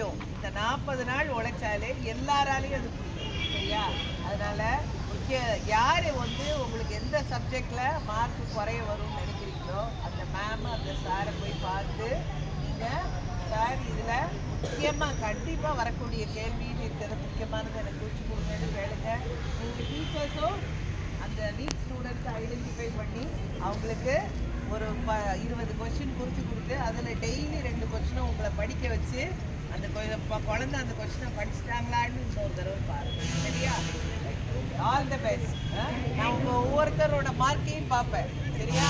முடியும். இந்த 40 நாள் உழைச்சாலே எல்லாராலையும் அது முடியும். சரியா? அதனால் யார் உங்களுக்கு எந்த சப்ஜெக்டில் மார்க்கு குறைய வரும்னு நினைக்கிறீங்களோ அந்த மேம் அந்த சாரை போய் பார்த்து நீங்கள் சார் இதில் முக்கியமாக கண்டிப்பாக வரக்கூடிய கேள்வின்னு இருக்கிறது முக்கியமானது எனக்கு குறித்து கொடுங்கன்னு கேளுங்க. உங்கள் டீச்சர்ஸும் அந்த வீக் ஸ்டூடெண்ட்ஸை ஐடென்டிஃபை பண்ணி அவங்களுக்கு ஒரு 20 கொஸ்டின் குறித்து கொடுத்து அதில் டெய்லி 2 கொஸ்டினும் உங்களை படிக்க வச்சு அந்த குழந்தை அந்த கொஸ்டினை படிச்சுட்டாங்களான்னு இன்னொரு தடவை பாருங்கள். சரியா? All the best. நான் உங்கள் ஒவ்வொருத்தரோட மார்க்கையும் பார்ப்பேன். சரியா?